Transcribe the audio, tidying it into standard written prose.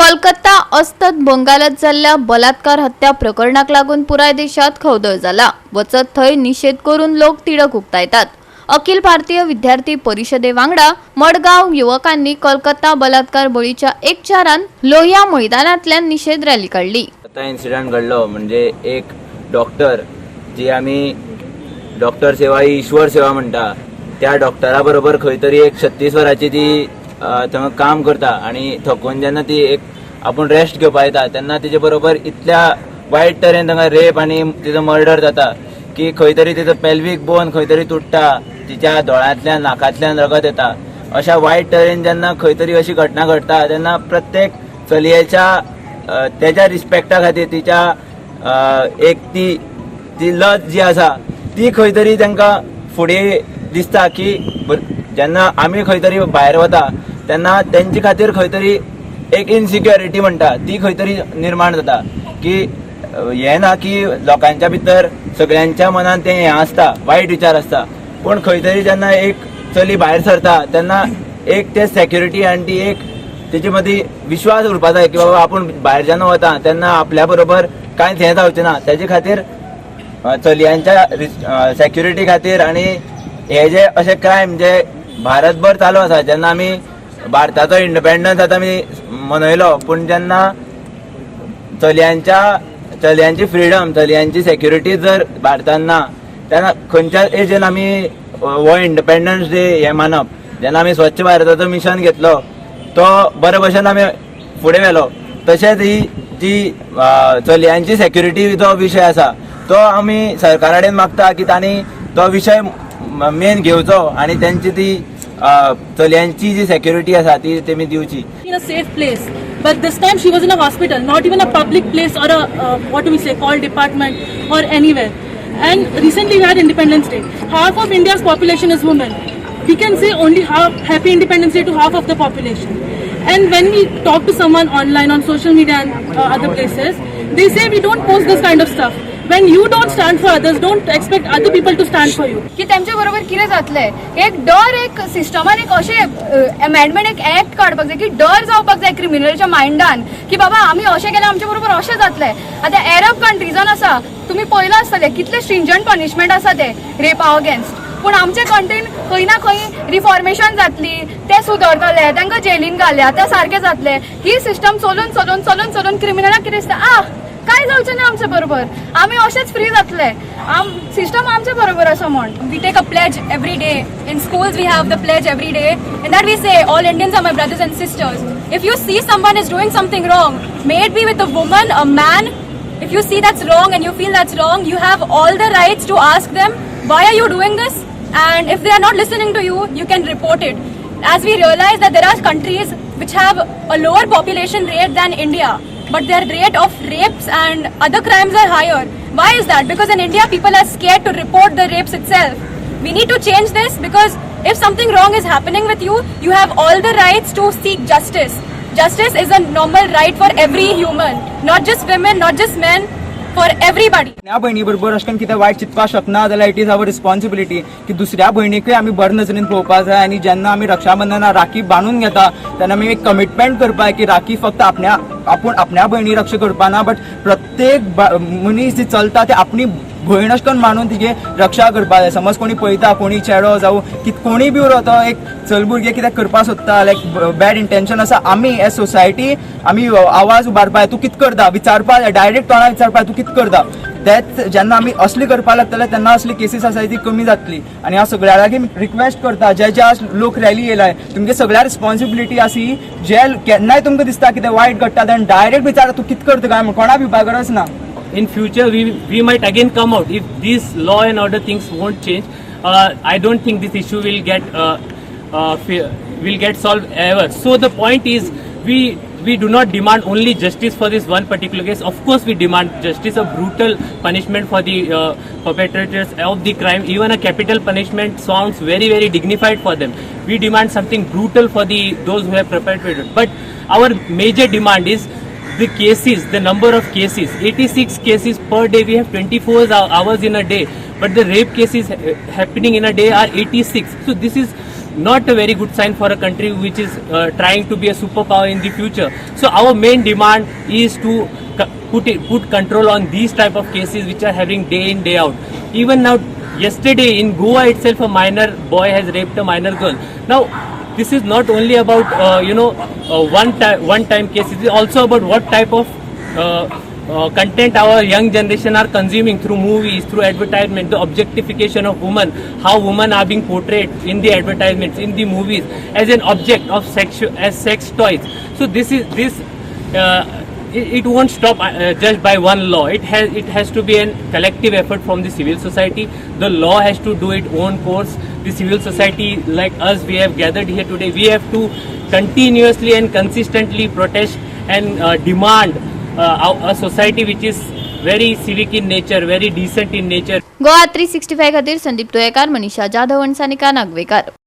कोलकाता अस्तंत बंगालात जाल्ल्या बलात्कार हत्या प्रकरणाक लागून पुराय देशात खवदळ जाला। वचत थंय निषेध करून लोक तिडक उक्तायतात। अखिल भारतीय विद्यार्थी परिषदे वांगडा मडगाव युवकांनी कोलकाता बलात्कार बळीच्या एक चारान लोहिया मैदानातल्यान निषेध रॅली काढली। आता इन्सिडेंट घडलो म्हणजे एक डॉक्टर जी आम्ही डॉक्टर सेवा ही ईश्वर सेवा म्हणटा त्या डॉक्टरा बरोबर खंय तरी एक 36 वरांची ती थंय काम करता आणि थकून जेन्ना ती एक आपूण रेस्ट घेवपा येता तेन्ना तिचे बरोबर इतल्या वायट तरेन थंय रेप आनी तिचो मर्डर जाता की खंय तरी तिचो पेल्वीक बोन खंय तरी तुटता, तिच्या दोळ्यांतल्यान नाकांतल्यान रगत येता। अशा वायट तरेन जेन्ना खंय तरी अशी घटना घडटा तेन्ना प्रत्येक चलयेच्या तेच्या रिस्पेक्टा खातीर तिच्या एक ती लज जी आसा ती खंय तरी तांकां फुडें दिसता की जेन्ना आमी खंय तरी भायर वता तेन्ना तेंचे खातीर खंय तरी एक इनसिक्युरिटी म्हणटा ती खंय तरी निर्माण जाता की हें ना की लोकांच्या भितर सगळ्यांच्या मनान तें हें आसता, वायट विचार आसता, पूण खंय तरी जेन्ना एक चली भायर सरता तेन्ना एक ते सेक्युरिटी आनी ती एक तेचे मदीं विश्वास उरपा जाय की बाबा आपूण भायर जेन्ना वता तेन्ना आपल्या बरोबर कांयच हें जावचें ना। तेजे खातीर चलयांच्या सेक्युरिटी खातीर आनी हे जे अशे क्रायम जे भारतभर चालू आसा जेन्ना आमी भारताचो इंडिपेंडन्स आतां आमी मनयलो पूण जेन्ना चलयांची फ्रीडम चलयांची सेक्युरिटी जर भारतान ना तेन्ना खंयच्या एजन आमी हो इंडिपेंडन्स डे हे मानप। जेन्ना आमी स्वच्छ भारताचो मिशन घेतलो तो बरे भशेन आमी फुडें व्हेलो तशेंच ही जी चलयांची सेक्युरिटी जो विशय आसा तो आमी सरकारा कडेन मागता की तांणी तो विशय मेन घेवचो आणि त्यांची ती चलयांची जी सेक्युरिटी आसा ती तेमी दिवची। In a safe place, but this time she was in a hospital, not even a public place or a what do we say, call department or anywhere. And recently we had Independence Day. Half of India's population is women. We can say only happy Independence Day to half of the population. And when we talk to someone online on social media and other places, they say we don't post this kind of stuff. When you don't stand for others, don't expect other people to stand for you. की त्यांच्या बरोबर कितें जातलें एक डर एक सिस्टमान एक अशें amendment एक एक्ट काडपाक जाय की डर जावपाक जाय क्रिमिनलच्या मायंडान की बाबा आमी अशें केलें आमच्या बरोबर अशें जातलें। आतां अरब कंट्रीजान आसा तुमी पळयलां आसतलें कितले स्ट्रिंजंट पनिशमेंट आसा ते रेपा अगेन्स्ट, पूण आमचे कंट्रीन खंय ना खंय रिफॉर्मेशन जातली, ते सुदरतले, तांकां जेलीन घाल्या ते सारकें जातलें। ही सिस्टम चलून क्रिमिनलाक कितें दिसता काय जावचें ना आमचे बरोबर, आमी अशेंच फ्री जातले, सिस्टम आमचे बरोबर आसा म्हण। We take a pledge every day. In schools we have the pledge every day. In that we say, all Indians are my brothers and sisters. If you see someone is doing something wrong, may it be with a woman, a man, if you see that's wrong and you feel that's wrong, you have all the rights to ask them, why are you doing this? And if they are not listening to you, you can report it. As we realize that there are countries which have a lower population rate than India, but their rate of rapes and other crimes are higher. Why is that? Because in India people are scared to report the rapes itself. We need to change this because if something wrong is happening with you, you have all the rights to seek justice. Justice is a normal right for every human, not just women, not just men, for everybody. ह्या भयणी बरोबर अशें कितें वायट चिंतपाक शकना जाल्यार it is our responsibility की दुसऱ्या भयणीकूय आमी बरे नजरेन पळोवपाक जाय आनी जेन्ना आमी रक्षाबंधनाक राखी बांदून घेता तेन्ना आमी एक कमिटमेंट करपाक की राखी फक्त आपूण आपल्या भयणी रक्षा करपा ना बट प्रत्येक मनीस जी चलता ते आपली भयण अशें करून मानून तिगे रक्षा करपा जाय। समज कोणी पळयता कोणी चेडो जावं कोणी बी उरो तो एक चल भुरगे कितें करपा सोदता लायक बॅड इंटेंशन आसा आमी एज सोसायटी आमी आवाज उबारपा तूं कितें करता विचारपा डायरेक्ट तोंडार विचारपा तूं कितें करता तेच जेन्ना आमी असली करपा लागतले तेन्ना असली केसीस आसा ती कमी जातली। आनी हांव सगळ्या लागीं रिक्वेस्ट करता जे लोक रॅली येयलाय तुमगे सगळ्या रिस्पॉन्सिबिलिटी आसी जे केन्नाय तुमकां दिसता कितें वायट घडटा तेन्ना डायरेक्ट विचारा तूं कितें करता काय कोणा भिवपा गरज ना। In future we might again come out if these law and order things won't change. I don't think this issue will get solved ever. So the point is we do not demand only justice for this one particular case. Of course we demand justice, a brutal punishment for the perpetrators of the crime. Even a capital punishment sounds very very dignified for them. We demand something brutal for those who have perpetrated. But our major demand is the cases, the number of cases, 86 cases per day. We have 24 hours in a day, but the rape cases happening in a day are 86. So this is not a very good sign for a country which is trying to be a superpower in the future. So our main demand is to put control on these type of cases which are having day in day out. Even now, yesterday in Goa itself, a minor boy has raped a minor girl. Now, this is not only about one time case. It is also about what type of content our young generation are consuming through movies, through advertisement, the objectification of women, how women are being portrayed in the advertisements, in the movies, as an object of sex toys. So it won't stop just by one law. It has to be a collective effort from the civil society. The law has to do its own course. The civil society like us, we have gathered here today. We have to continuously and consistently protest and demand a society which is very civic in nature, very decent in nature. Goa 365 खातीर संदीप तुयेकार, मनीषा जाधव, सानिका नागवेकर.